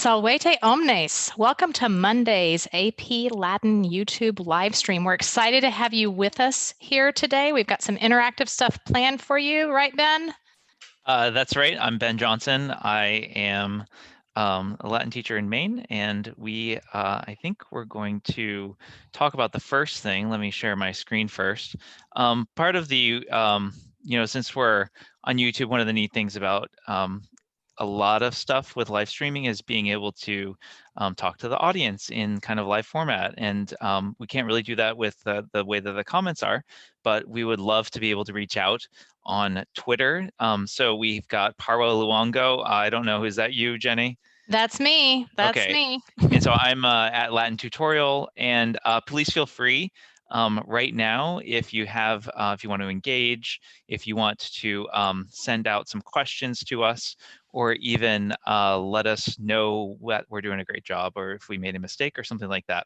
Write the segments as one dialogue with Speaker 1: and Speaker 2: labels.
Speaker 1: Salvete omnes. Welcome to Monday's AP Latin YouTube live stream. We're excited to have you with us here today. We've got some interactive stuff planned for you, right, Ben?
Speaker 2: That's right. I'm Ben Johnson. I am a Latin teacher in Maine, and I think we're going to talk about the first thing. Let me share my screen first. Part of the, since we're on YouTube, one of the neat things about a lot of stuff with live streaming is being able to talk to the audience in kind of live format. And we can't really do that with the way that the comments are, but we would love to be able to reach out on Twitter. So we've got Parwa Luongo. I don't know, is that you, Jenny?
Speaker 1: That's me. That's
Speaker 2: Okay.
Speaker 1: me.
Speaker 2: And so I'm at Latin Tutorial, and please feel free right now if you want to engage, if you want to send out some questions to us, or even let us know what we're doing a great job, or if we made a mistake or something like that.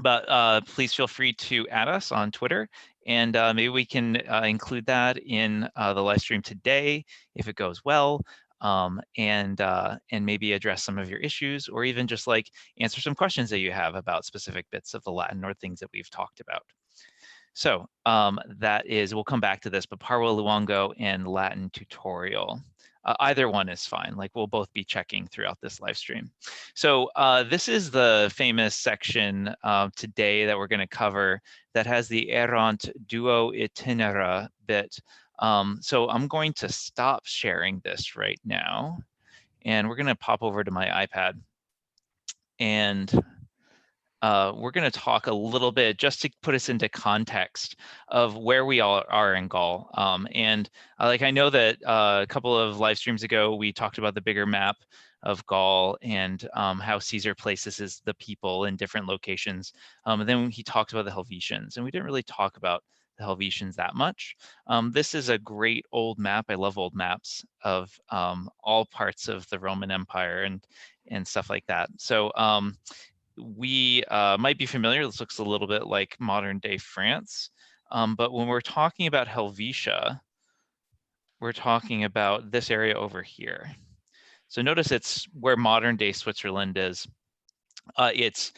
Speaker 2: But please feel free to add us on Twitter, and maybe we can include that in the live stream today if it goes well, and maybe address some of your issues, or even just like answer some questions that you have about specific bits of the Latin or things that we've talked about. So we'll come back to this, but Parwa Luongo and Latin Tutorial. Either one is fine. Like, we'll both be checking throughout this live stream. So this is the famous section today that we're going to cover that has the errant duo itinera bit. So I'm going to stop sharing this right now, and we're going to pop over to my iPad, and we're going to talk a little bit just to put us into context of where we all are in Gaul. I know that a couple of live streams ago, we talked about the bigger map of Gaul and how Caesar places the people in different locations. And then he talked about the Helvetians, and we didn't really talk about the Helvetians that much. This is a great old map. I love old maps of all parts of the Roman Empire and stuff like that. So we might be familiar. This looks a little bit like modern day France. But when we're talking about Helvetia, we're talking about this area over here. So notice it's where modern day Switzerland is. It's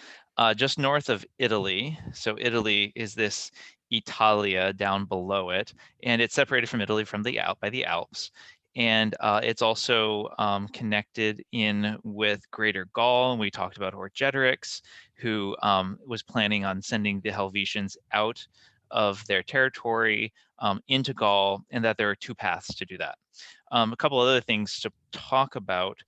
Speaker 2: just north of Italy. So Italy is this Italia down below it, and it's separated from Italy by the Alps. And it's also connected in with Greater Gaul. And we talked about Orgetorix, who was planning on sending the Helvetians out of their territory into Gaul, and that there are two paths to do that. A couple other things to talk about.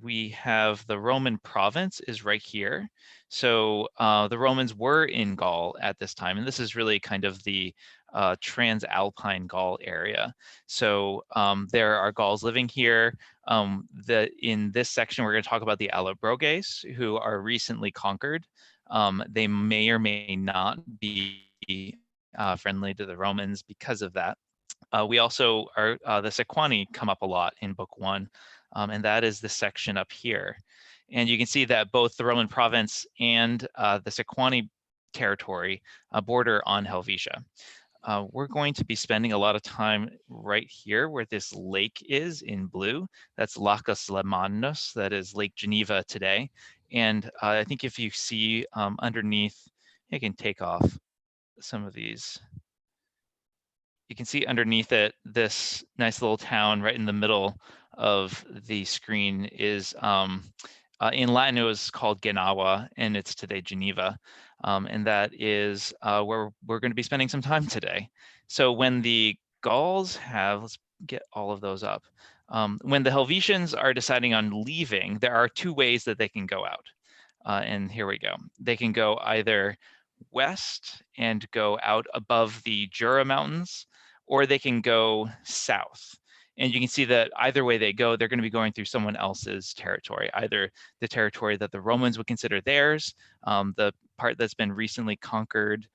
Speaker 2: We have the Roman province is right here. So the Romans were in Gaul at this time, and this is really kind of the Transalpine Gaul area. So there are Gauls living here. In this section, we're going to talk about the Allobroges, who are recently conquered. They may or may not be friendly to the Romans because of that. We also are, the Sequani come up a lot in book 1, and that is the section up here. And you can see that both the Roman province and the Sequani territory border on Helvetia. We're going to be spending a lot of time right here where this lake is in blue. That's Lacus Lemannus, that is Lake Geneva today. And I think if you see underneath, I can take off some of these. You can see underneath it, this nice little town right in the middle of the screen is, in Latin, it was called Geneva, and it's today Geneva. And that is where we're going to be spending some time today. So when the Gauls have, let's get all of those up. When the Helvetians are deciding on leaving, there are two ways that they can go out. And here we go. They can go either west and go out above the Jura Mountains, or they can go south. And you can see that either way they go, they're going to be going through someone else's territory, either the territory that the Romans would consider theirs, the part that's been recently conquered,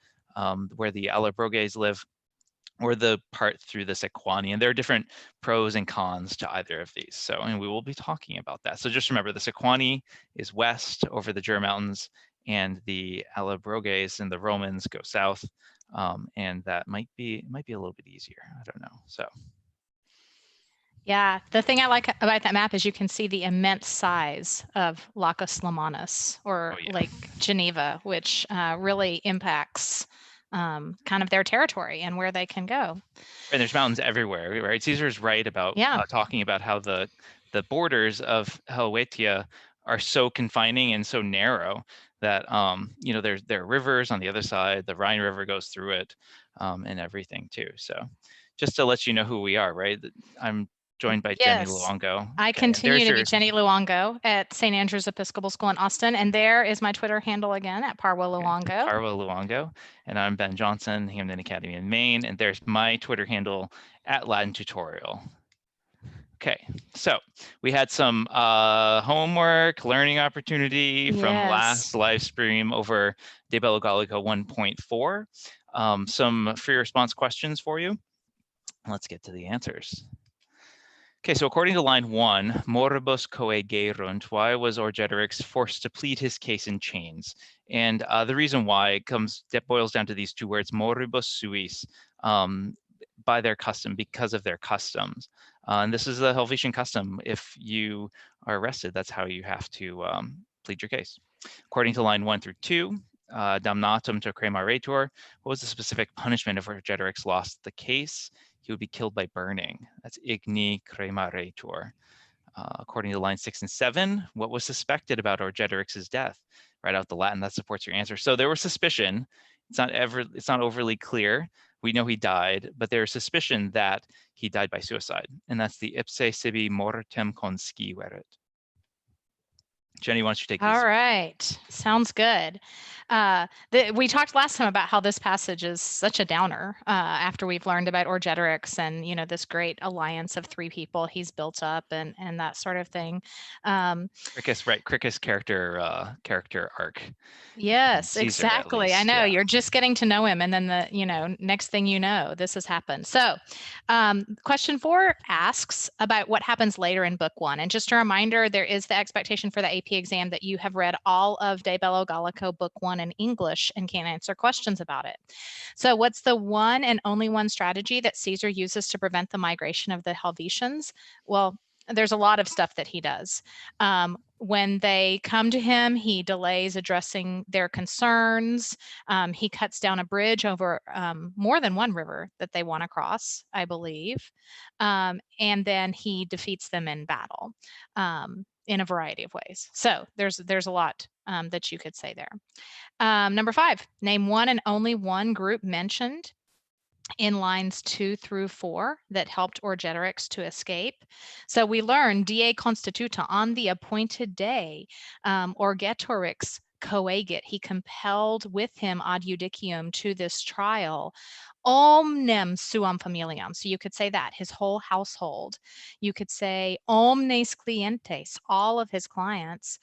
Speaker 2: where the Allobroges live, or the part through the Sequani. And there are different pros and cons to either of these. So, and we will be talking about that. So just remember, the Sequani is west over the Jura Mountains, and the Allobroges and the Romans go south. And that might be a little bit easier. I don't know. So
Speaker 1: Yeah, the thing I like about that map is you can see the immense size of Lacus Lamanus
Speaker 2: Oh
Speaker 1: or
Speaker 2: yeah.
Speaker 1: Lake Geneva, which really impacts kind of their territory and where they can go.
Speaker 2: And there's mountains everywhere, right? Caesar's right about
Speaker 1: Yeah,
Speaker 2: talking about how the borders of Helvetia are so confining and so narrow that you know there are rivers on the other side. The Rhine River goes through it, and everything too. So just to let you know who we are, right? I'm joined by Jenny
Speaker 1: yes.
Speaker 2: Luongo.
Speaker 1: I
Speaker 2: Okay, and
Speaker 1: continue
Speaker 2: there's
Speaker 1: to be
Speaker 2: your
Speaker 1: Jenny Luongo at St. Andrew's Episcopal School in Austin, and there is my Twitter handle again at Parwa
Speaker 2: okay,
Speaker 1: Luongo.
Speaker 2: Parwa Luongo, and I'm Ben Johnson, Hamden Academy in Maine, and there's my Twitter handle at Latin Tutorial. Okay, so we had some homework, learning opportunity from last
Speaker 1: Yes.
Speaker 2: live stream over De Bello Gallico 1.4. Some free response questions for you. Let's get to the answers. Okay, so according to line 1, moribus coegerunt, why was Orgetorix forced to plead his case in chains? And the reason why boils down to these two words, moribus suis, by their custom, because of their customs. And this is the Helvetian custom. If you are arrested, that's how you have to plead your case. According to line 1 through 2, damnatum to cremaretur, what was the specific punishment if Orgetorix lost the case? He would be killed by burning. That's igni cremaretur. According to line 6 and 7, what was suspected about Orgetorix's death? Write out the Latin that supports your answer. So there was suspicion. It's not overly clear. We know he died, but there's suspicion that he died by suicide, and that's the ipse sibi mortem consciverit. Jenny, why don't you take these?
Speaker 1: All right. Sounds good. We talked last time about how this passage is such a downer after we've learned about Orgetorix and, you know, this great alliance of three people he's built up and that sort of thing.
Speaker 2: Cricus, right? Cricus character arc. And
Speaker 1: Yes,
Speaker 2: Caesar, at
Speaker 1: exactly. I
Speaker 2: least,
Speaker 1: know
Speaker 2: yeah.
Speaker 1: you're just getting to know him, and then next thing you know, this has happened. So, question 4 asks about what happens later in book 1. And just a reminder, there is the expectation for the AP exam that you have read all of De Bello Gallico book 1 in English and can answer questions about it. So, what's the one and only one strategy that Caesar uses to prevent the migration of the Helvetians? Well, there's a lot of stuff that he does. When they come to him, he delays addressing their concerns. He cuts down a bridge over more than one river that they want to cross, I believe. And then he defeats them in battle in a variety of ways. So there's a lot that you could say there. Number 5, name one and only one group mentioned in lines 2 through 4 that helped Orgetorix to escape. So we learn die constituta, on the appointed day, Orgetorix coagit, he compelled with him ad judicium to this trial, omnem suam familiam. So you could say that, his whole household. You could say omnes clientes, all of his clients.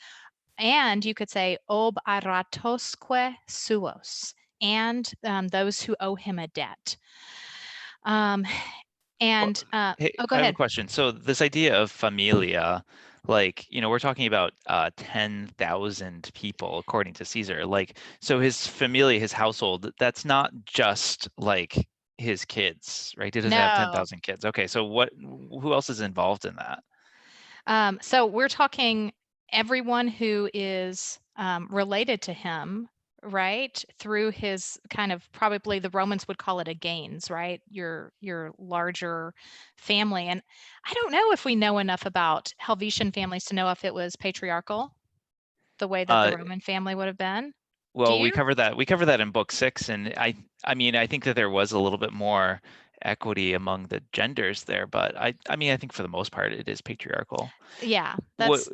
Speaker 1: And you could say ob aratosque suos, and those who owe him a debt.
Speaker 2: Well, hey,
Speaker 1: Oh, go
Speaker 2: I have a
Speaker 1: ahead.
Speaker 2: question. So this idea of familia, like, you know, we're talking about 10,000 people according to Caesar. Like, so his familia, his household, that's not just like his kids, right? He doesn't have
Speaker 1: No.
Speaker 2: 10,000 kids. Okay, so who else is involved in that?
Speaker 1: So we're talking everyone who is related to him, right? Through his kind of, probably the Romans would call it a gains, right? Your larger family. And I don't know if we know enough about Helvetian families to know if it was patriarchal, the way that the
Speaker 2: Uh,
Speaker 1: Roman family would have been. Do
Speaker 2: well, we
Speaker 1: you?
Speaker 2: cover that. We cover that in book 6, and I mean, I think that there was a little bit more equity among the genders there, but I mean, I think for the most part, it is patriarchal.
Speaker 1: Yeah,
Speaker 2: What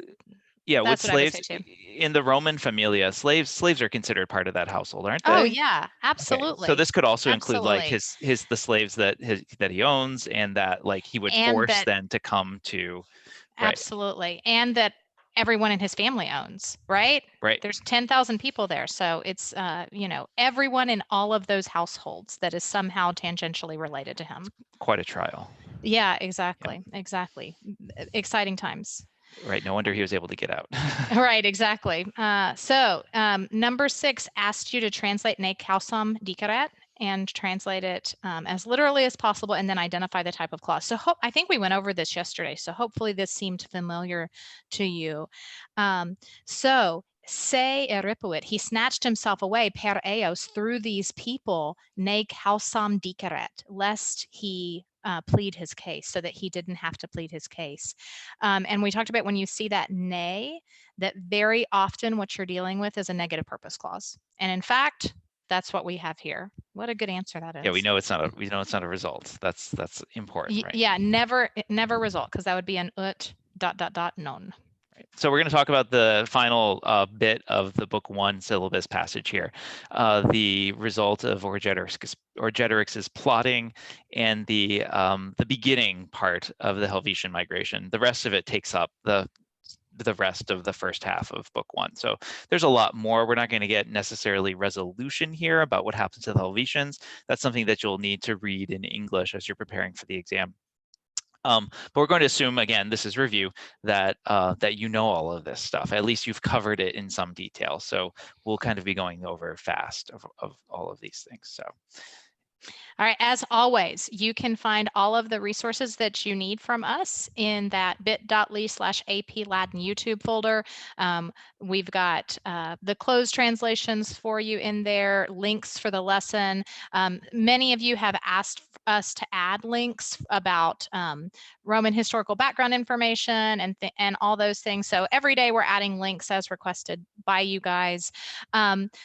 Speaker 2: Yeah, with
Speaker 1: that's what I would
Speaker 2: slaves
Speaker 1: say too.
Speaker 2: in the Roman familia, slaves are considered part of that household, aren't
Speaker 1: Oh
Speaker 2: they?
Speaker 1: yeah,
Speaker 2: Okay, so
Speaker 1: absolutely.
Speaker 2: this could also include like
Speaker 1: Absolutely.
Speaker 2: the slaves that he owns and that like he would
Speaker 1: And
Speaker 2: force
Speaker 1: that
Speaker 2: them to come to, right,
Speaker 1: Absolutely. And that everyone in his family owns, right?
Speaker 2: right,
Speaker 1: There's 10,000 people there. So it's, everyone in all of those households that is somehow tangentially related to him.
Speaker 2: quite a trial.
Speaker 1: Yeah,
Speaker 2: Yeah,
Speaker 1: exactly. Exactly. Exciting times.
Speaker 2: right. No wonder he was able to get out.
Speaker 1: Right, exactly. So number 6 asked you to translate ne causam diceret. and translate it as literally as possible, and then identify the type of clause. So I think we went over this yesterday, so hopefully this seemed familiar to you. So se eripuit, he snatched himself away per eos, through these people, ne causam diceret, lest he plead his case, so that he didn't have to plead his case. And we talked about when you see that ne, that very often what you're dealing with is a negative purpose clause. And in fact, that's what we have here. What a good answer that is.
Speaker 2: Yeah, we know it's not a result. That's important, right?
Speaker 1: Yeah, never result, because that would be an ut ... non.
Speaker 2: Right. So we're going to talk about the final bit of the book 1 syllabus passage here, the result of Orgetorix's plotting, and the beginning part of the Helvetian migration. The rest of it takes up the rest of the first half of book 1. So there's a lot more. We're not going to get necessarily resolution here about what happens to the Helvetians. That's something that you'll need to read in English as you're preparing for the exam. But we're going to assume, again, this is review, that that you know all of this stuff. At least you've covered it in some detail. So we'll kind of be going over fast of all of these things. So.
Speaker 1: All right, as always, you can find all of the resources that you need from us in that bit.ly/AP Latin YouTube folder. We've got the closed translations for you in there, links for the lesson. Many of you have asked us to add links about Roman historical background information and all those things. So every day we're adding links as requested by you guys.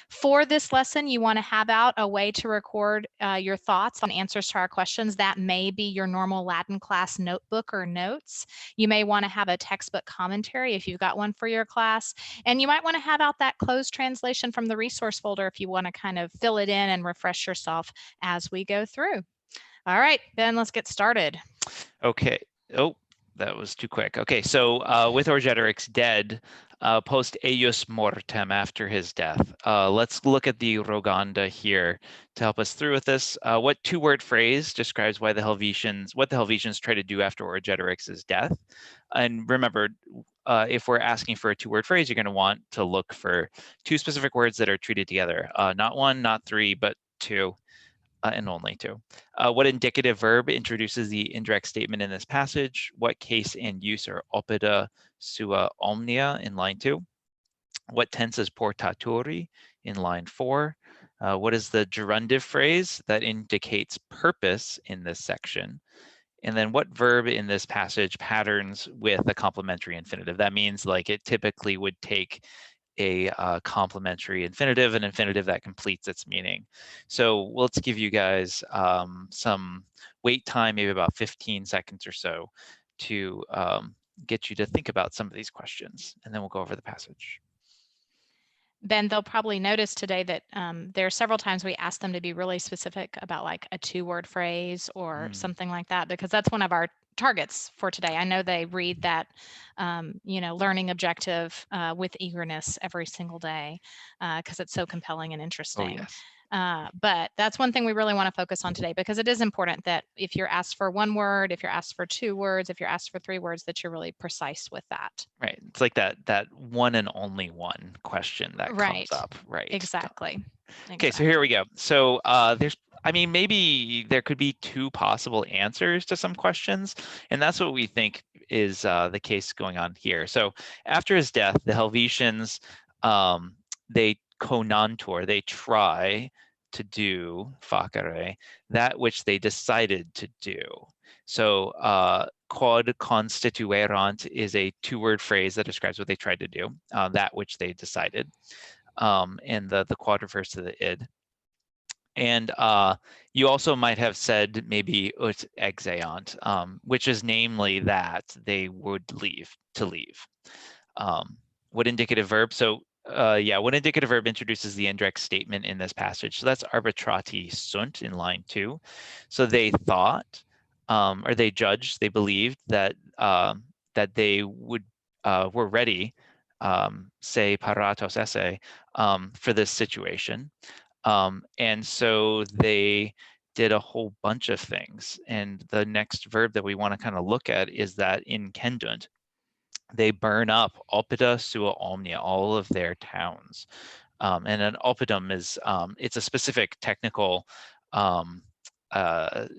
Speaker 1: For this lesson, you want to have out a way to record your thoughts on answers to our questions. That may be your normal Latin class notebook or notes. You may want to have a textbook commentary if you've got one for your class. And you might want to have out that closed translation from the resource folder if you want to kind of fill it in and refresh yourself as we go through. All right, Ben, let's get started.
Speaker 2: Okay. Oh, that was too quick. Okay, so with Orgetorix dead, post eius mortem, after his death, let's look at the Roganda here to help us through with this. What two-word phrase describes what the Helvetians try to do after Orgetorix's death? And remember, if we're asking for a two-word phrase, you're going to want to look for two specific words that are treated together. Not one, not three, but two. And only two. What indicative verb introduces the indirect statement in this passage? What case and use are opida sua omnia in line 2? What tense is portatori in line 4? What is the gerundive phrase that indicates purpose in this section? And then what verb in this passage patterns with a complementary infinitive? That means like it typically would take a complementary infinitive, an infinitive that completes its meaning. So let's give you guys some wait time, maybe about 15 seconds or so, to get you to think about some of these questions, and then we'll go over the passage.
Speaker 1: Ben, they'll probably notice today that there are several times we ask them to be really specific about like a two-word phrase or something like that, because that's one of our targets for today. I know they read that, learning objective with eagerness every single day because it's so compelling and interesting.
Speaker 2: Oh, yes.
Speaker 1: But that's one thing we really want to focus on today, because it is important that if you're asked for one word, if you're asked for two words, if you're asked for three words, that you're really precise with that.
Speaker 2: Right. It's like that one and only one question that comes up. Right.
Speaker 1: Exactly.
Speaker 2: Okay, so here we go. So maybe there could be two possible answers to some questions, and that's what we think is the case going on here. So after his death, the Helvetians, they conantur, they try to do, facere, that which they decided to do. So quod constituerant is a two-word phrase that describes what they tried to do, that which they decided. And the quad refers to the id. And you also might have said maybe ut exeant, which is namely that they would leave. What indicative verb? So what indicative verb introduces the indirect statement in this passage? So that's arbitrati sunt in line 2. So they thought, or they judged, they believed that that they were ready, say paratos esse, for this situation. And so they did a whole bunch of things. And the next verb that we want to kind of look at is that incendunt. They burn up opida sua omnia, all of their towns. And an oppidum is, it's a specific technical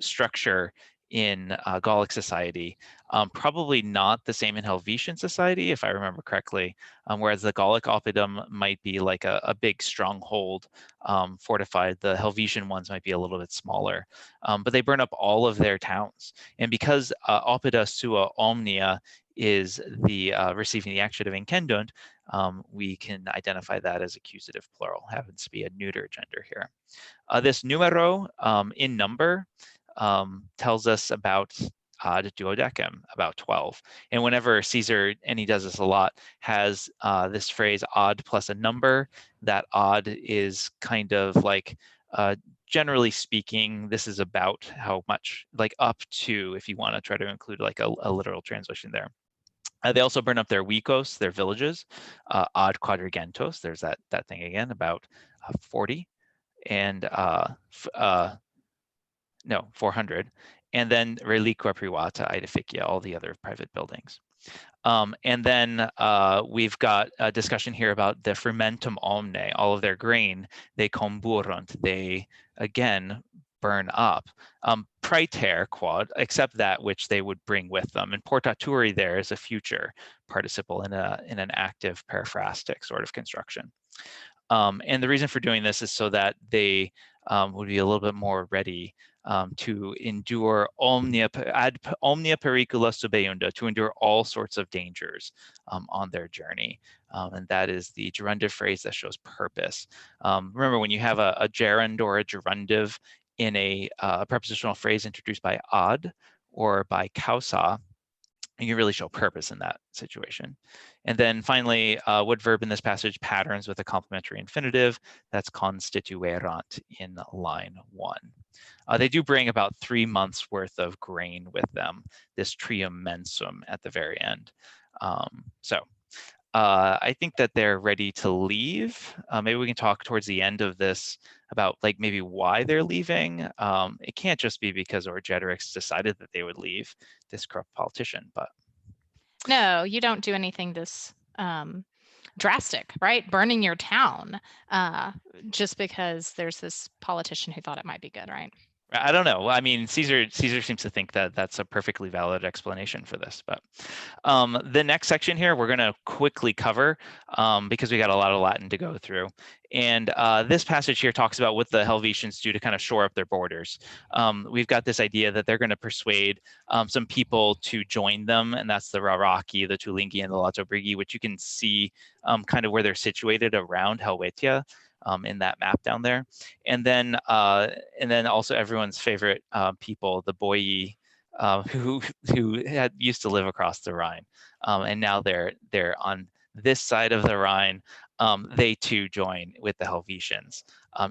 Speaker 2: structure in Gallic society. Probably not the same in Helvetian society, if I remember correctly, whereas the Gallic oppidum might be like a big stronghold fortified. The Helvetian ones might be a little bit smaller, but they burn up all of their towns. And because oppida sua omnia is the receiving the adjective incendunt, we can identify that as accusative plural, happens to be a neuter gender here. This numero in number tells us about ad duodecim, about 12. And whenever Caesar, and he does this a lot, has this phrase odd plus a number, that odd is kind of like, generally speaking, this is about how much, like up to, if you want to try to include like a literal translation there. They also burn up their vicos, their villages, ad quadrigentos. There's that thing again, about 40. And no, 400, and then reliqua privata aedificia, all the other private buildings. And then we've got a discussion here about the fermentum omne, all of their grain, they comburunt, they again burn up. Praeter quod, except that which they would bring with them. And portaturi there is a future participle in an active periphrastic sort of construction. And the reason for doing this is so that they would be a little bit more ready to endure omnia pericula subeunda, to endure all sorts of dangers on their journey. And that is the gerundive phrase that shows purpose. Remember, when you have a gerund or a gerundive in a prepositional phrase introduced by ad or by causa, you can really show purpose in that situation. And then finally, what verb in this passage patterns with a complementary infinitive? That's constituerant in line 1. They do bring about 3 months worth of grain with them, this trium mensum at the very end. I think that they're ready to leave. Maybe we can talk towards the end of this about like maybe why they're leaving. It can't just be because Orgetorix decided that they would leave, this corrupt politician, but.
Speaker 1: No, you don't do anything this drastic, right? Burning your town just because there's this politician who thought it might be good, right?
Speaker 2: I don't know. I mean, Caesar seems to think that that's a perfectly valid explanation for this. But the next section here, we're going to quickly cover because we got a lot of Latin to go through. And this passage here talks about what the Helvetians do to kind of shore up their borders. We've got this idea that they're going to persuade some people to join them, and that's the Raraki, the Tulingi, and the Latobrigi, which you can see kind of where they're situated around Helvetia. In that map down there, and then also everyone's favorite people, the Boii, who used to live across the Rhine, and now they're on this side of the Rhine. They too join with the Helvetians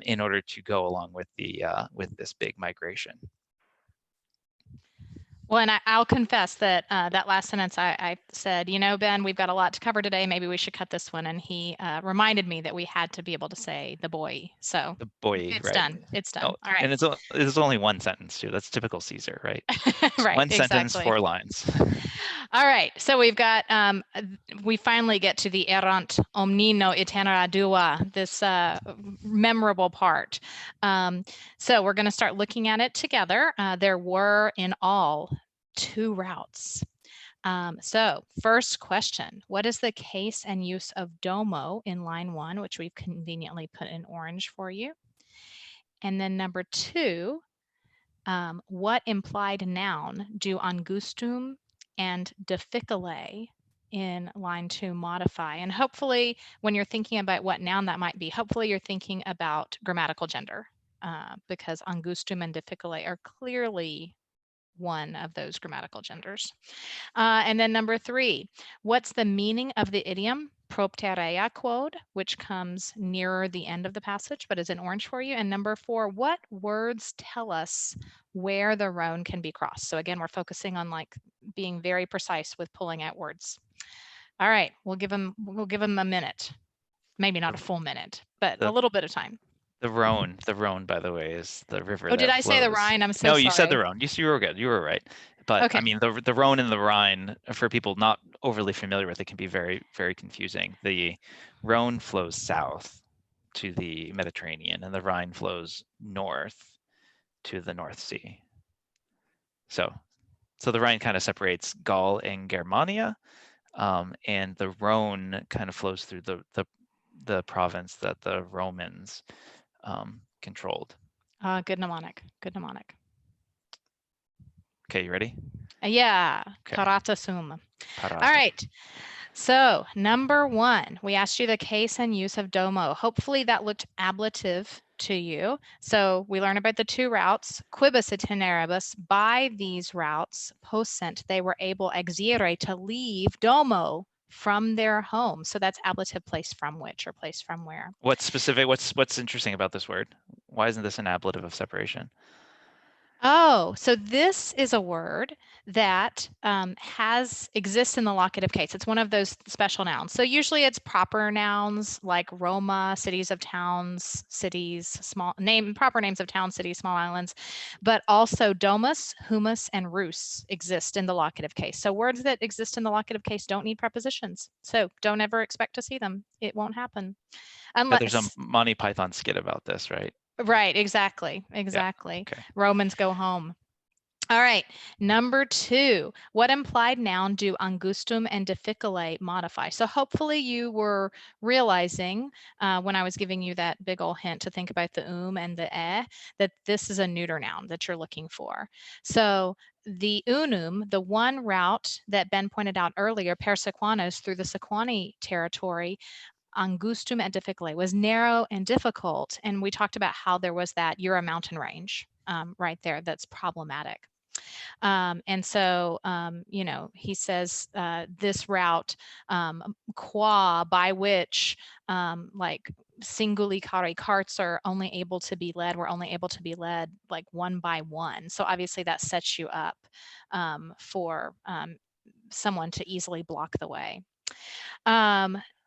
Speaker 2: in order to go along with with this big migration.
Speaker 1: Well, and I'll confess that that last sentence I said, you know, Ben, we've got a lot to cover today. Maybe we should cut this one. And he reminded me that we had to be able to say the boy. So
Speaker 2: the boy,
Speaker 1: it's
Speaker 2: right?
Speaker 1: done. It's done.
Speaker 2: Oh,
Speaker 1: all right.
Speaker 2: And it's only one sentence too. That's typical Caesar, right?
Speaker 1: Right.
Speaker 2: One
Speaker 1: exactly.
Speaker 2: sentence, 4 lines.
Speaker 1: All right. So we've got, we finally get to the errant omnino itinera dua, this memorable part. So we're going to start looking at it together. There were in all 2 routes. So first question, what is the case and use of domo in line 1, which we've conveniently put in orange for you? And then number 2, what implied noun do angustum and difficile in line 2 modify? And hopefully when you're thinking about what noun that might be, hopefully you're thinking about grammatical gender because angustum and difficile are clearly one of those grammatical genders. And then number 3, what's the meaning of the idiom propterea quod, which comes nearer the end of the passage, but is in orange for you? And number 4, what words tell us where the Rhone can be crossed? So again, we're focusing on like being very precise with pulling out words. All right, we'll give them a minute, maybe not a full minute, but a little bit of time.
Speaker 2: The Rhone, by the way, is the river.
Speaker 1: Oh, did I say the
Speaker 2: flows.
Speaker 1: Rhine? I'm so
Speaker 2: No,
Speaker 1: sorry.
Speaker 2: you said the Rhone. You were good. You were right. But
Speaker 1: okay.
Speaker 2: I mean, the Rhone and the Rhine, for people not overly familiar with it, can be very, very confusing. The Rhone flows south to the Mediterranean, and the Rhine flows north to the North Sea. So the Rhine kind of separates Gaul and Germania, and the Rhone kind of flows through the province that the Romans controlled.
Speaker 1: Good mnemonic. Good mnemonic.
Speaker 2: Okay, you ready?
Speaker 1: Yeah.
Speaker 2: Okay.
Speaker 1: Parata sum.
Speaker 2: Parata.
Speaker 1: All right. So number 1, we asked you the case and use of domo. Hopefully that looked ablative to you. So we learned about the 2 routes. Quibus itineribus, by these routes, poscent, they were able exire to leave domo from their home. So that's ablative, place from which, or place from where.
Speaker 2: What's specific? What's interesting about this word? Why isn't this an ablative of separation?
Speaker 1: Oh, so this is a word that exists in the locative case. It's one of those special nouns. So usually it's proper nouns like Roma, cities of towns, cities, proper names of towns, cities, small islands, but also domus, humus, and rus exist in the locative case. So words that exist in the locative case don't need prepositions. So don't ever expect to see them. It won't happen.
Speaker 2: Yeah, there's a
Speaker 1: Unless,
Speaker 2: Monty Python skit about this, right?
Speaker 1: right, exactly.
Speaker 2: Yeah. Okay.
Speaker 1: Romans go home. All right, number 2, what implied noun do angustum and difficile modify? So hopefully you were realizing when I was giving you that big old hint to think about the and the that this is a neuter noun that you're looking for. So the unum, the one route that Ben pointed out earlier, per sequanos, through the Sequani territory, angustum et difficile, was narrow and difficult. And we talked about how there was that Jura mountain range right there that's problematic. And so, he says this route, by which, like, singuli carri carts are only able to be led, we're only able to be led like one by one. So obviously that sets you up for someone to easily block the way.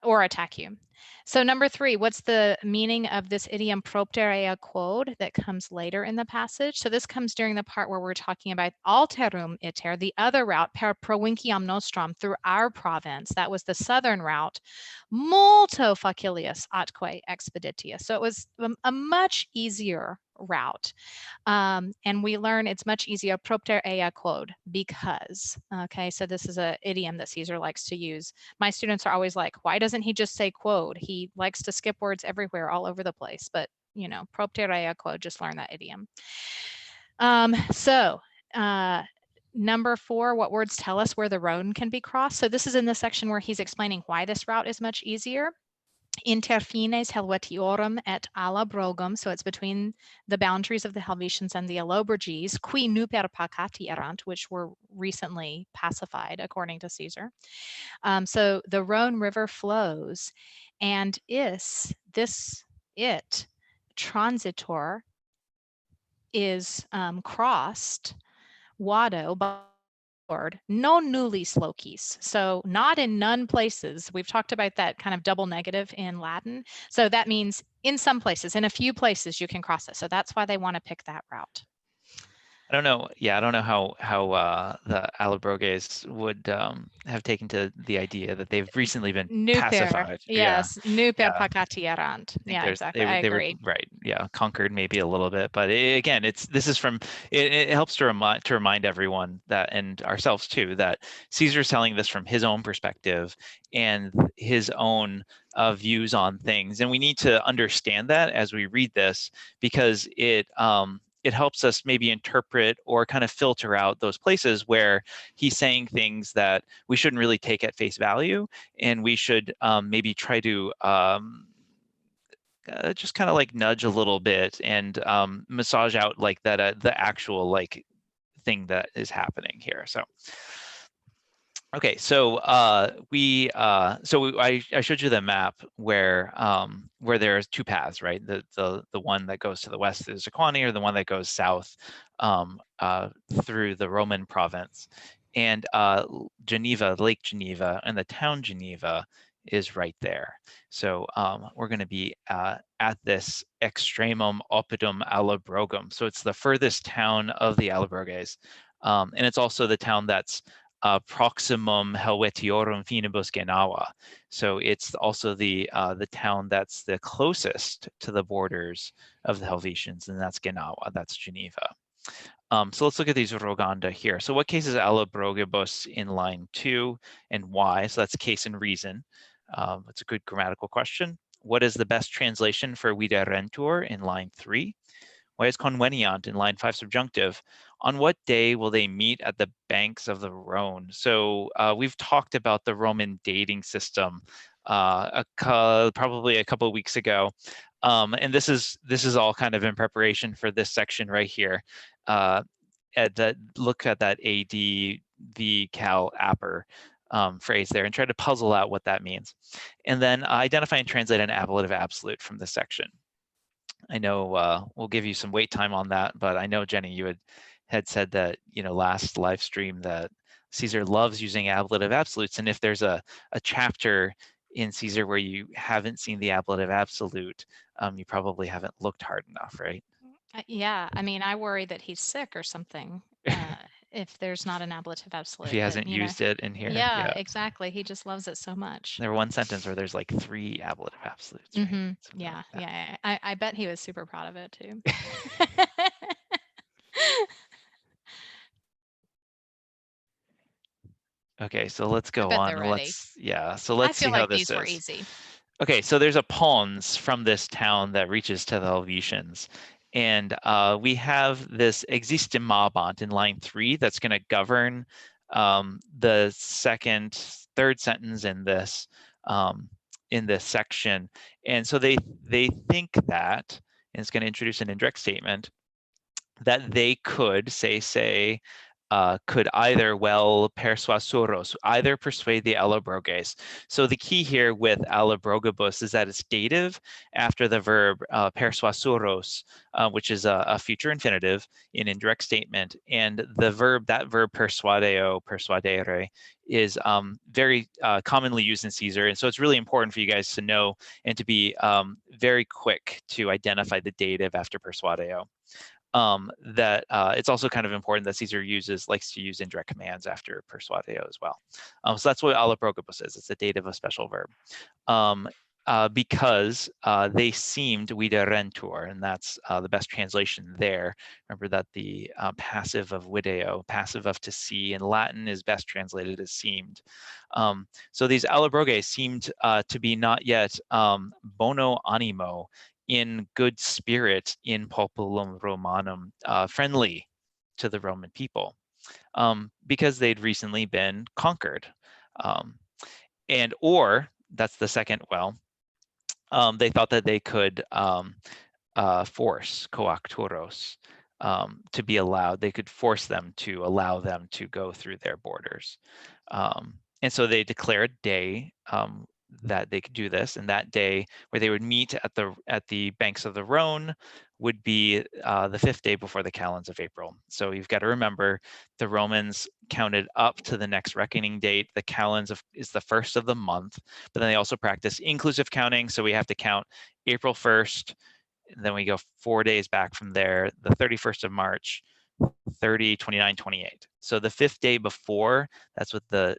Speaker 1: Or attack you. So number 3, what's the meaning of this idiom propter quod that comes later in the passage? So this comes during the part where we're talking about alterum iter, the other route, per provinciam nostrum, through our province. That was the southern route. Multo facilius atque expeditius. So it was a much easier route. And we learn it's much easier propter ea quod, because. Okay, so this is an idiom that Caesar likes to use. My students are always like, why doesn't he just say quod? He likes to skip words everywhere, all over the place. But, propter ea quod, just learn that idiom. Number 4, what words tell us where the Rhone can be crossed? So this is in the section where he's explaining why this route is much easier. Inter fines Helvetiorum et Allabrogum, so it's between the boundaries of the Helvetians and the Allobroges, qui nuper pacati erant, which were recently pacified, according to Caesar. So the Rhone River flows, and transitor is crossed, vado, non nullis locis. So not in none places. We've talked about that kind of double negative in Latin. So that means in some places, in a few places you can cross it. So that's why they want to pick that route.
Speaker 2: I don't know. Yeah, I don't know how the Allobroges would have taken to the idea that they've recently been pacified.
Speaker 1: Yes, nuper
Speaker 2: Yeah.
Speaker 1: pacati erant. Yeah, exactly.
Speaker 2: They
Speaker 1: I
Speaker 2: were
Speaker 1: agree.
Speaker 2: right. Yeah, conquered maybe a little bit, but again, this is from it helps to remind everyone that, and ourselves too, that Caesar's telling this from his own perspective and his own views on things, and we need to understand that as we read this, because it helps us maybe interpret or kind of filter out those places where he's saying things that we shouldn't really take at face value, and we should maybe try to just kind of like nudge a little bit and massage out like that the actual like thing that is happening here. So okay, so I showed you the map where there's 2 paths, right? The one that goes to the west is Sequani, or the one that goes south through the Roman province. And Geneva, Lake Geneva, and the town Geneva is right there. So we're going to be at this extremum oppidum Allobrogum. So it's the furthest town of the Allobroges, and it's also the town that's proximum Helvetiorum finibus Genava. So it's also the town that's the closest to the borders of the Helvetians, and that's Geneva, that's Geneva. So let's look at these roganda here. So what case is Allobrogibus in line 2 and why? So that's case and reason. It's a good grammatical question. What is the best translation for viderentur in line 3? Why is convenient in line 5 subjunctive? On what day will they meet at the banks of the Rhone? So we've talked about the Roman dating system probably a couple of weeks ago. And this is all kind of in preparation for this section right here. Look at that AD V cal apper phrase there and try to puzzle out what that means. And then identify and translate an ablative absolute from this section. I know we'll give you some wait time on that, but I know, Jenny, you had said that, last live stream that Caesar loves using ablative absolutes. And if there's a chapter in Caesar where you haven't seen the ablative absolute, you probably haven't looked hard enough, right?
Speaker 1: Yeah, I mean, I worry that he's sick or something if there's not an ablative absolute.
Speaker 2: If he hasn't used it in here.
Speaker 1: Yeah, exactly. He just loves it so much.
Speaker 2: There one sentence where there's like 3 ablative absolutes, right?
Speaker 1: Mm-hmm. Yeah, like yeah. I bet he was super proud of it too.
Speaker 2: Okay, so let's go on. So let's see how this is.
Speaker 1: Were easy.
Speaker 2: Okay, so there's a pons from this town that reaches to the Helvetians. And we have this existimabant in line 3 that's going to govern the third sentence in this section. And so they think that, and it's going to introduce an indirect statement, that they could could either persuasuros, either persuade the Allobroges. So the key here with Allobrogibus is that it's dative after the verb persuasuros, which is a future infinitive in indirect statement. And that verb persuadeo, persuadere, is very commonly used in Caesar. And so it's really important for you guys to know and to be very quick to identify the dative after persuadeo. It's also kind of important that Caesar likes to use indirect commands after persuadeo as well. So that's what allobrogibus is. It's a dative of special verb. Because they seemed viderentur, and that's the best translation there. Remember that the passive of video, passive of to see in Latin, is best translated as seemed. So these Allobroges seemed to be not yet bono animo, in good spirit, in populum Romanum, friendly to the Roman people, because they'd recently been conquered. Or that's the second, they thought that they could force coacturos to be allowed. They could force them to allow them to go through their borders. And so they declared a day that they could do this, and that day where they would meet at the banks of the Rhone would be the 5th day before the calends of April. So you've got to remember the Romans counted up to the next reckoning date. The calends is the 1st of the month, but then they also practice inclusive counting. So we have to count April 1st, and then we go 4 days back from there, the 31st of March, 30, 29, 28. So the 5th day before, that's what the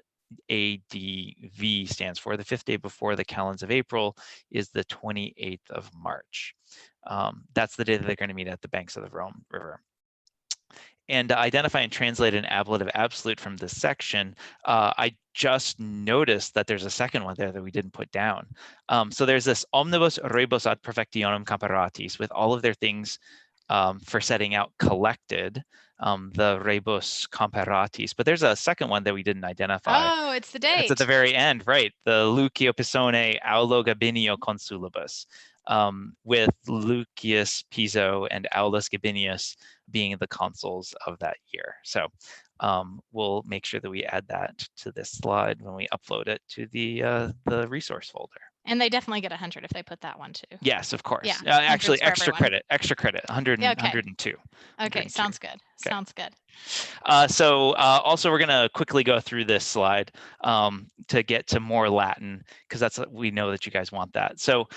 Speaker 2: ADV stands for. The 5th day before the calends of April is the 28th of March. That's the day that they're going to meet at the banks of the Rhone River. And to identify and translate an ablative absolute from this section, I just noticed that there's a second one there that we didn't put down. So there's this omnibus rebus ad perfectionem comparatis, with all of their things for setting out collected, the rebus comparatis. But there's a second one that we didn't identify.
Speaker 1: Oh, it's the date.
Speaker 2: It's at the very end, right? The Lucio Pisone aulo Gabinio consulibus, with Lucius Piso and Aulus Gabinius being the consuls of that year. So we'll make sure that we add that to this slide when we upload it to the resource folder.
Speaker 1: And they definitely get 100 if they put that one too.
Speaker 2: Yes, of course.
Speaker 1: Yeah,
Speaker 2: actually, extra credit, 100,
Speaker 1: okay.
Speaker 2: 102.
Speaker 1: Okay, sounds good. Sounds good.
Speaker 2: Also, we're going to quickly go through this slide to get to more Latin, because we know that you guys want that. So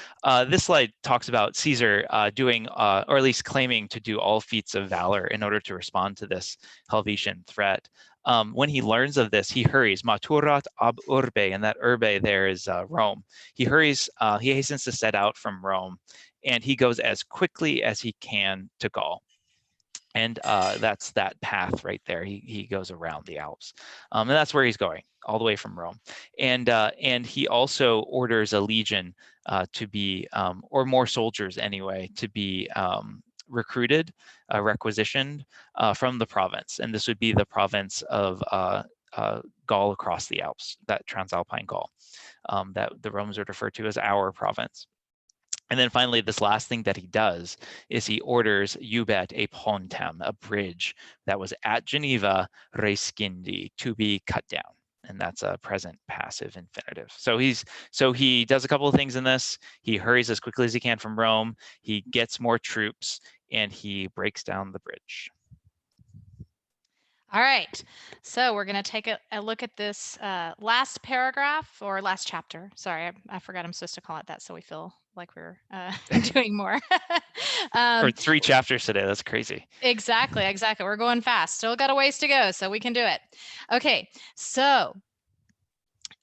Speaker 2: this slide talks about Caesar doing, or at least claiming to do all feats of valor in order to respond to this Helvetian threat. When he learns of this, he hurries, maturat ab urbe, and that urbe there is Rome. He hurries, he hastens to set out from Rome, and he goes as quickly as he can to Gaul. And that's that path right there. He goes around the Alps, and that's where he's going, all the way from Rome. And he also orders a legion to be, or more soldiers anyway, to be recruited, requisitioned from the province. And this would be the province of Gaul across the Alps, that Transalpine Gaul, that the Romans would refer to as our province. And then finally, this last thing that he does is he orders Eubet a pontem, a bridge that was at Geneva, rescindi, to be cut down. And that's a present passive infinitive. So he does a couple of things in this. He hurries as quickly as he can from Rome. He gets more troops, and he breaks down the bridge.
Speaker 1: All right, so we're going to take a look at this last paragraph, or last chapter. Sorry, I forgot I'm supposed to call it that, so we feel like we're doing more.
Speaker 2: Or 3 chapters today, that's crazy.
Speaker 1: Exactly. We're going fast. Still got a ways to go, so we can do it. Okay, so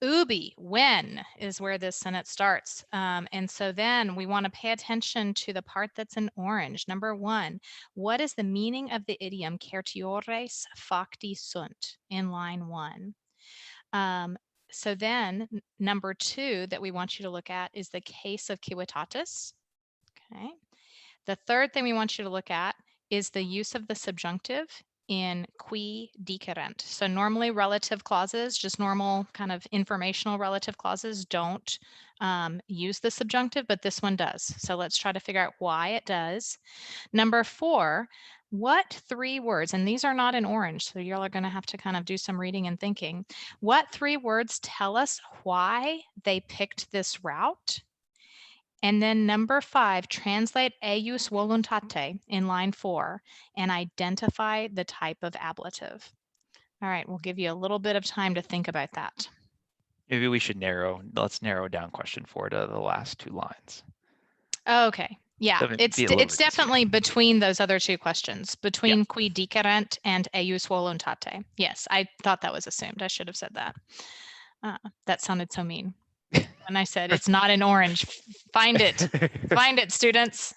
Speaker 1: ubi, when, is where this sentence starts. And so then we want to pay attention to the part that's in orange. Number 1, what is the meaning of the idiom certiores facti sunt in line 1? So then number 2 that we want you to look at is the case of civitatis. Okay. The third thing we want you to look at is the use of the subjunctive in qui dicerent. So normally relative clauses, just normal kind of informational relative clauses, don't use the subjunctive, but this one does. So let's try to figure out why it does. Number 4, what 3 words, and these are not in orange, so y'all are going to have to kind of do some reading and thinking. What 3 words tell us why they picked this route? And then number 5, translate eius voluntate in line 4 and identify the type of ablative. All right, we'll give you a little bit of time to think about that.
Speaker 2: Maybe we should let's narrow down question 4 to the last 2 lines.
Speaker 1: Okay, yeah, it's definitely
Speaker 2: easier.
Speaker 1: between those other 2 questions, between
Speaker 2: Yeah.
Speaker 1: qui dicerent and eius voluntate. Yes, I thought that was assumed. I should have said that. That sounded so mean. When I said it's not in orange, find it. Find it, students.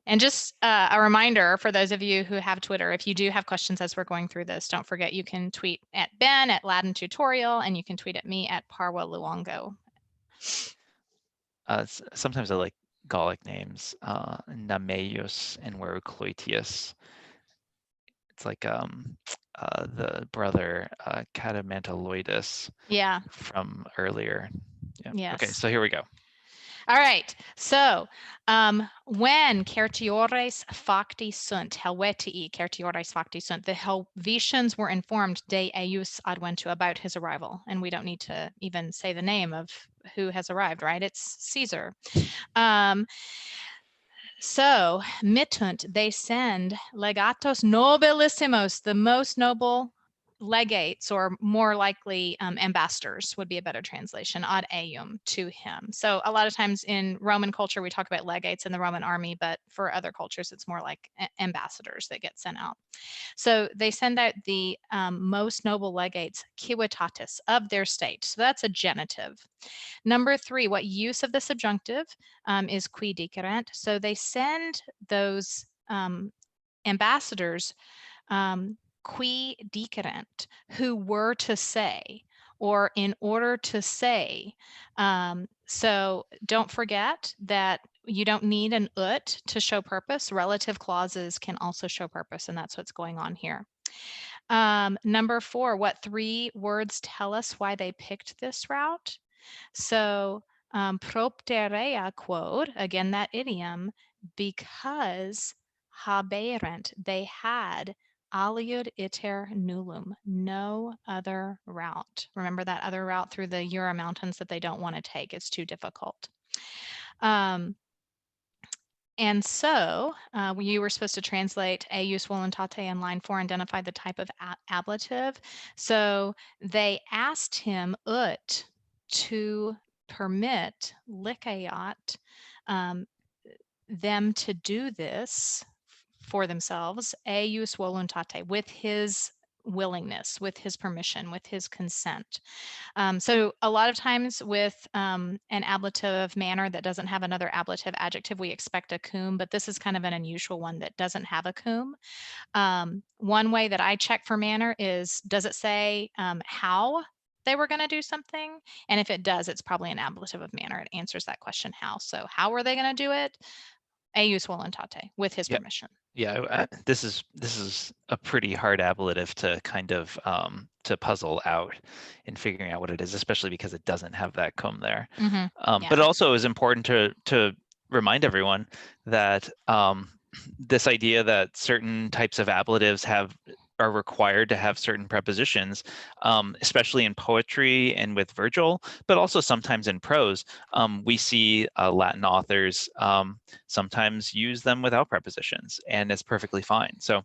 Speaker 1: And just a reminder for those of you who have Twitter, if you do have questions as we're going through this, don't forget you can tweet at Ben at Latin Tutorial, and you can tweet at me at Parwa Luongo.
Speaker 2: Sometimes I like Gallic names, Nameius and Verocloetius. It's like the brother Catamantaloidus.
Speaker 1: Yeah.
Speaker 2: From earlier. Yeah.
Speaker 1: Yes.
Speaker 2: Okay, so here we go.
Speaker 1: All right, so when certiores facti sunt, Helvetii certiores facti sunt, the Helvetians were informed de eius adventu, about his arrival. And we don't need to even say the name of who has arrived, right? It's Caesar. So mittunt, they send legatos nobilissimos, the most noble legates, or more likely ambassadors would be a better translation, ad eum, to him. So a lot of times in Roman culture, we talk about legates in the Roman army, but for other cultures, it's more like ambassadors that get sent out. So they send out the most noble legates, civitatis, of their state. So that's a genitive. Number 3, what use of the subjunctive is qui dicerent. So they send those ambassadors qui dicerent, who were to say, or in order to say. So don't forget that you don't need an ut to show purpose. Relative clauses can also show purpose, and that's what's going on here. Number 4, what 3 words tell us why they picked this route? So propterea quod, again, that idiom, because haberent, they had aliud iter nullum, no other route. Remember that other route through the Jura Mountains that they don't want to take. It's too difficult. And so you were supposed to translate eius voluntate in line 4, identify the type of ablative. So they asked him ut to permit lycaeat them to do this for themselves, eius voluntate, with his willingness, with his permission, with his consent. So a lot of times with an ablative manner that doesn't have another ablative adjective, we expect a cum, but this is kind of an unusual one that doesn't have a cum. One way that I check for manner is, does it say how they were going to do something? And if it does, it's probably an ablative of manner. It answers that question, how. So how were they going to do it? Eius voluntate, with his permission.
Speaker 2: Yeah, this is a pretty hard ablative to kind of to puzzle out in figuring out what it is, especially because it doesn't have that cum there. But it also is important to remind everyone that this idea that certain types of ablatives are required to have certain prepositions, especially in poetry and with Virgil, but also sometimes in prose. We see Latin authors sometimes use them without prepositions, and it's perfectly fine. So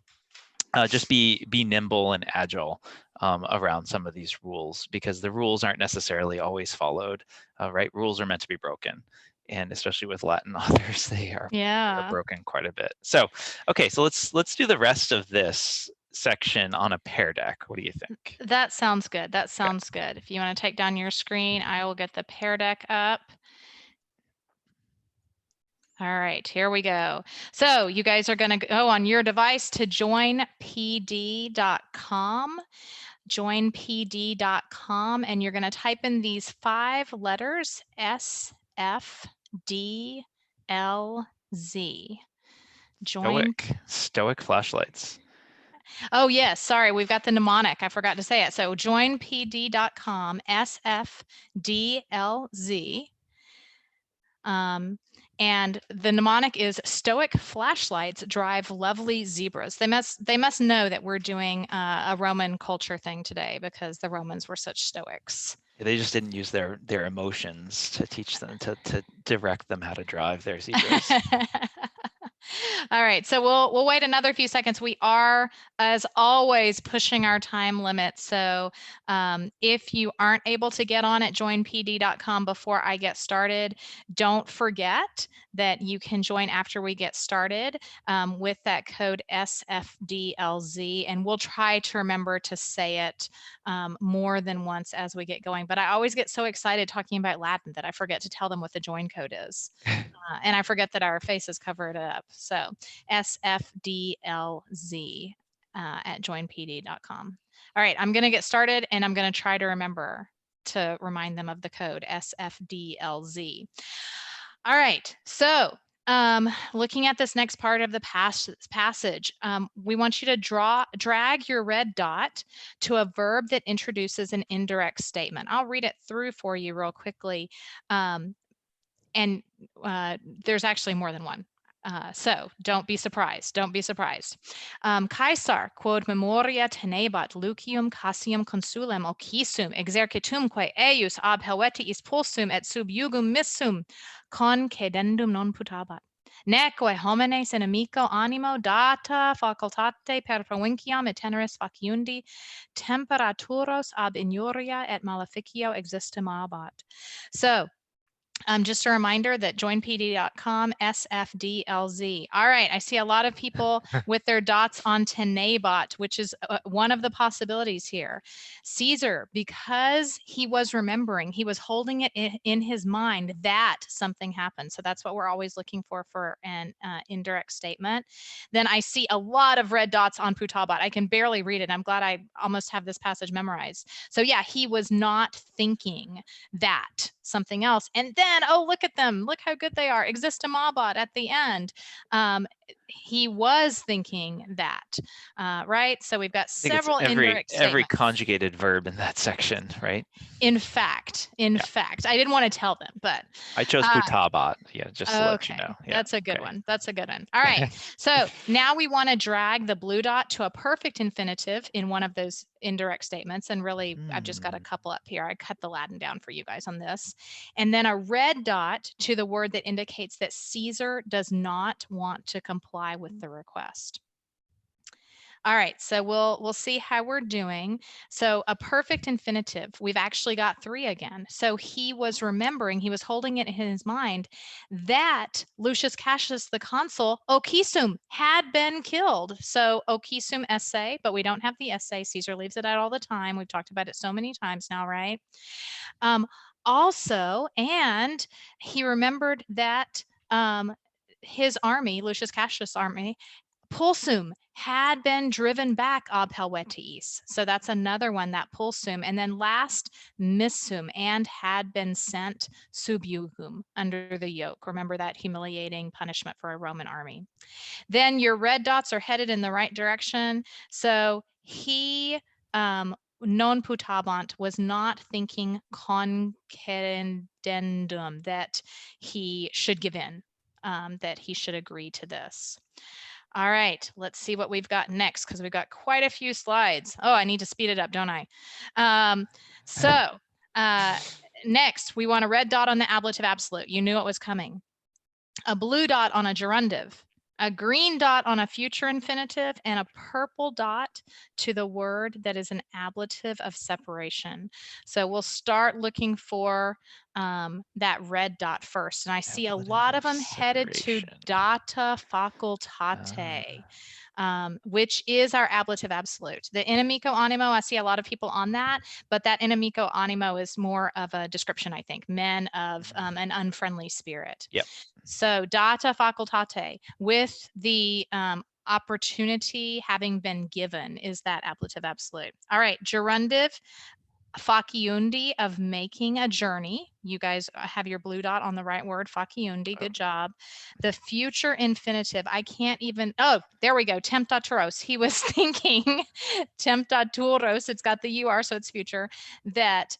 Speaker 2: just be nimble and agile around some of these rules, because the rules aren't necessarily always followed, right? Rules are meant to be broken. And especially with Latin authors, they are broken quite a bit. So, okay, so let's do the rest of this section on a pear deck. What do you think?
Speaker 1: That sounds good. That sounds good. If you want to take down your screen, I will get the pear deck up. All right, here we go. So you guys are going to go on your device to joinpd.com, joinpd.com, and you're going to type in these 5 letters, S, F, D, L, Z.
Speaker 2: Stoic flashlights.
Speaker 1: Oh, yes. Sorry, we've got the mnemonic. I forgot to say it. So joinpd.com, SFDLZ. And the mnemonic is Stoic flashlights drive lovely zebras. They must know that we're doing a Roman culture thing today, because the Romans were such Stoics.
Speaker 2: They just didn't use their emotions to teach them, to direct them how to drive their zebras.
Speaker 1: All right, so we'll wait another few seconds. We are, as always, pushing our time limit. So if you aren't able to get on at joinpd.com before I get started, don't forget that you can join after we get started with that code SFDLZ, and we'll try to remember to say it more than once as we get going. But I always get so excited talking about Latin that I forget to tell them what the join code is. And I forget that our faces cover it up. So SFDLZ at joinpd.com. All right, I'm going to get started, and I'm going to try to remember to remind them of the code SFDLZ. All right, so looking at this next part of the passage, we want you to drag your red dot to a verb that introduces an indirect statement. I'll read it through for you real quickly. And there's actually more than one. So don't be surprised. Don't be surprised. Caesar, quod memoria tenebat lucium cassium consulem occisum exercitumque eius ab Helvetiis pulsum et sub jugum missum concedendum non putabat. Neque homines inimico animo data facultate per provinciam et teneris faciundi temperaturos ab injuria et maleficio existimabat. So just a reminder that joinpd.com, SFDLZ. All right, I see a lot of people with their dots on tenebat, which is one of the possibilities here. Caesar, because he was remembering, he was holding it in his mind that something happened. So that's what we're always looking for an indirect statement. Then I see a lot of red dots on putabat. I can barely read it. I'm glad I almost have this passage memorized. So yeah, he was not thinking that something else. And then, oh, look at them. Look how good they are. Existimabat at the end. he was thinking that, right? So we've got
Speaker 2: I think it's
Speaker 1: several indirect
Speaker 2: every
Speaker 1: statements.
Speaker 2: conjugated verb in that section, right?
Speaker 1: In fact, I didn't want to tell them, but
Speaker 2: I chose putabat, yeah, just to let you
Speaker 1: okay,
Speaker 2: know. Yeah,
Speaker 1: that's a good
Speaker 2: okay.
Speaker 1: one. That's a good one. All right. So now we want to drag the blue dot to a perfect infinitive in one of those indirect statements. And really, I've just got a couple up here. I cut the Latin down for you guys on this. And then a red dot to the word that indicates that Caesar does not want to comply with the request. All right, so we'll see how we're doing. So a perfect infinitive, we've actually got 3 again. So he was remembering, he was holding it in his mind that Lucius Cassius, the consul, Ocisum, had been killed. So Ocisum esse, but we don't have the esse. Caesar leaves it out all the time. We've talked about it so many times now, right? Also, and he remembered that his army, Lucius Cassius' army, Pulsum, had been driven back ab Helvetiis. So that's another one, that Pulsum. And then last, Missum, and had been sent subiugum, under the yoke. Remember that humiliating punishment for a Roman army. Then your red dots are headed in the right direction. So he, non putabant, was not thinking concedendum, that he should give in, that he should agree to this. All right, let's see what we've got next, because we've got quite a few slides. Oh, I need to speed it up, don't I? Next, we want a red dot on the ablative absolute. You knew it was coming. A blue dot on a gerundive, a green dot on a future infinitive, and a purple dot to the word that is an ablative of separation. So we'll start looking for that red dot first. And I see a lot of them headed to data facultate, which is our ablative absolute. The inimico animo, I see a lot of people on that, but that inimico animo is more of a description, I think, men of an unfriendly spirit.
Speaker 2: Yep.
Speaker 1: So data facultate, with the opportunity having been given, is that ablative absolute. All right, gerundive, faciundi, of making a journey. You guys have your blue dot on the right word, faciundi, good job. The future infinitive, I can't even, oh, there we go, temptaturos. He was thinking, temptaturos, it's got the UR, so it's future, that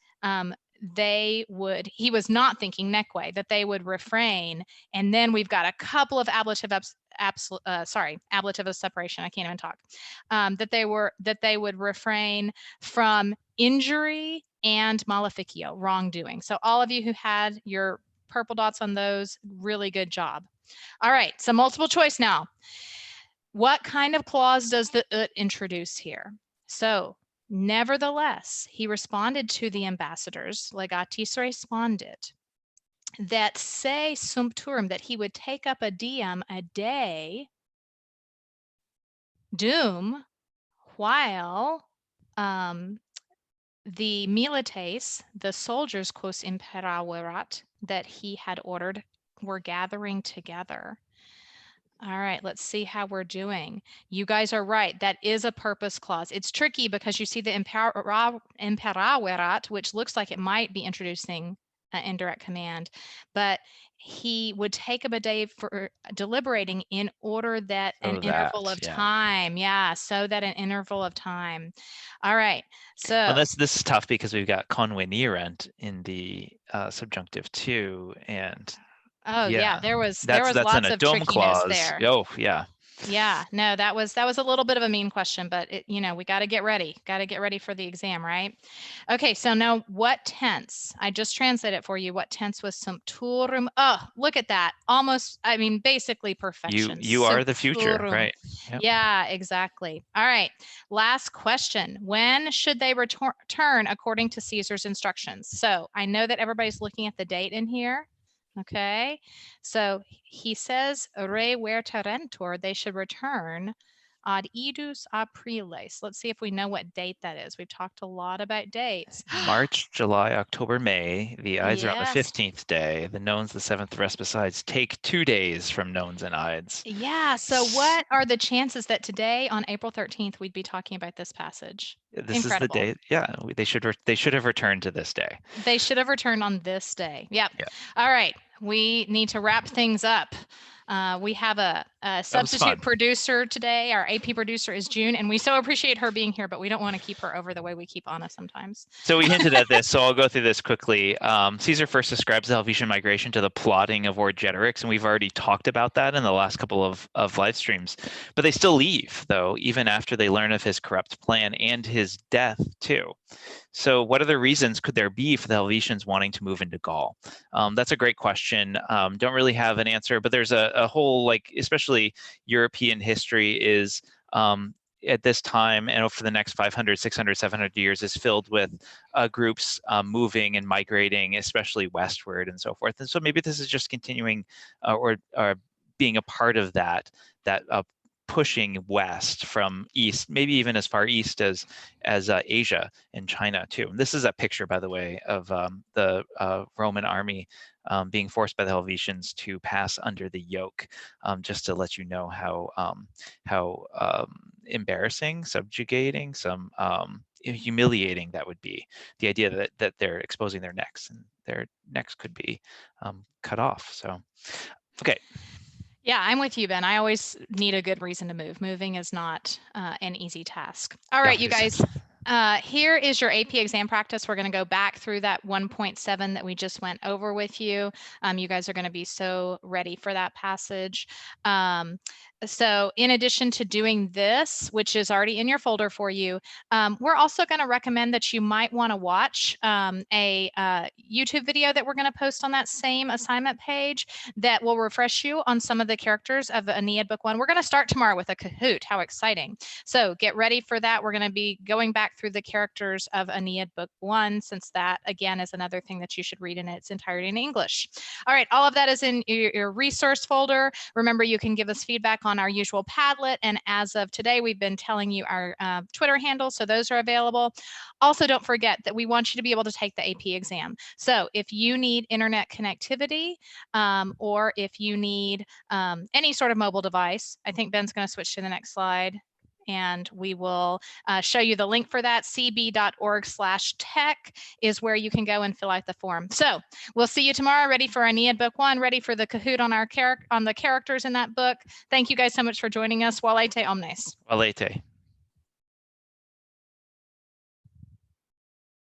Speaker 1: he was not thinking neque, that they would refrain. And then we've got a couple of ablative ablative of separation, I can't even talk, that they would refrain from injury and maleficio, wrongdoing. So all of you who had your purple dots on those, really good job. All right, so multiple choice now. What kind of clause does the ut introduce here? So nevertheless, he responded to the ambassadors, legatis responded, that se sumpturum, that he would take up a diem, a day, dum, while the milites, the soldiers, quos imperaverat, that he had ordered, were gathering together. All right, let's see how we're doing. You guys are right. That is a purpose clause. It's tricky because you see the imperaverat, which looks like it might be introducing an indirect command, but he would take up a day for deliberating in order that an interval of time. Yeah, so that an interval of time. All right. So
Speaker 2: well, this is tough because we've got convenierent in the subjunctive too, and
Speaker 1: oh yeah, there was
Speaker 2: that's
Speaker 1: lots
Speaker 2: in a
Speaker 1: of
Speaker 2: dome
Speaker 1: trickiness
Speaker 2: clause.
Speaker 1: there.
Speaker 2: Oh yeah.
Speaker 1: Yeah, no, that was a little bit of a mean question, but we got to get ready. Got to get ready for the exam, right? Okay, so now what tense? I just translated it for you. What tense was sumpturum? Oh, look at that. Almost, I mean, basically perfection.
Speaker 2: You are the future, right?
Speaker 1: Yep. Yeah, exactly. All right. Last question. When should they return according to Caesar's instructions? So I know that everybody's looking at the date in here. Okay, so he says re verterentur, they should return ad idus aprilis. Let's see if we know what date that is. We've talked a lot about dates.
Speaker 2: March, July, October, May. The Ides are on the
Speaker 1: Yes.
Speaker 2: 15th day. The Nones, the 7th. The rest besides take 2 days from Nones and Ides.
Speaker 1: Yeah, so what are the chances that today on April 13th we'd be talking about this passage?
Speaker 2: This
Speaker 1: Incredible.
Speaker 2: is the day. Yeah, they should have returned to this day.
Speaker 1: They should have returned on this day. Yep. Yeah. All right, we need to wrap things up. We have a Substitute producer today, our AP producer, is June, and we so appreciate her being here, but we don't want to keep her over the way we keep Anna sometimes.
Speaker 2: So we hinted at this, so I'll go through this quickly. Caesar first describes the Helvetian migration to the plotting of Orgetorix, and we've already talked about that in the last couple of live streams. But they still leave, though, even after they learn of his corrupt plan and his death, too. So what other reasons could there be for the Helvetians wanting to move into Gaul? That's a great question. Don't really have an answer, but there's a whole, like, especially European history is at this time and for the next 500, 600, 700 years is filled with groups moving and migrating, especially westward and so forth. And so maybe this is just continuing or being a part of that pushing west from east, maybe even as far east as Asia and China too. And this is a picture, by the way, of the Roman army being forced by the Helvetians to pass under the yoke, just to let you know how embarrassing, subjugating, some humiliating that would be. The idea that they're exposing their necks and their necks could be cut off. So, okay.
Speaker 1: Yeah, I'm with you, Ben. I always need a good reason to move. Moving is not an easy task. All right, you guys. Here is your AP exam practice. We're going to go back through that 1.7 that we just went over with you. You guys are going to be so ready for that passage. So in addition to doing this, which is already in your folder for you, we're also going to recommend that you might want to watch a YouTube video that we're going to post on that same assignment page that will refresh you on some of the characters of Aeneid Book 1. We're going to start tomorrow with a Kahoot. How exciting. So get ready for that. We're going to be going back through the characters of Aeneid Book 1, since that, again, is another thing that you should read in its entirety in English. All right, all of that is in your resource folder. Remember, you can give us feedback on our usual Padlet, and as of today, we've been telling you our Twitter handles, so those are available. Also, don't forget that we want you to be able to take the AP exam. So if you need internet connectivity, or if you need any sort of mobile device, I think Ben's going to switch to the next slide, and we will show you the link for that. cb.org/tech is where you can go and fill out the form. So we'll see you tomorrow, ready for Aeneid Book 1, ready for the Kahoot on the characters in that book. Thank you guys so much for joining us. Valete omnes.
Speaker 2: Valete.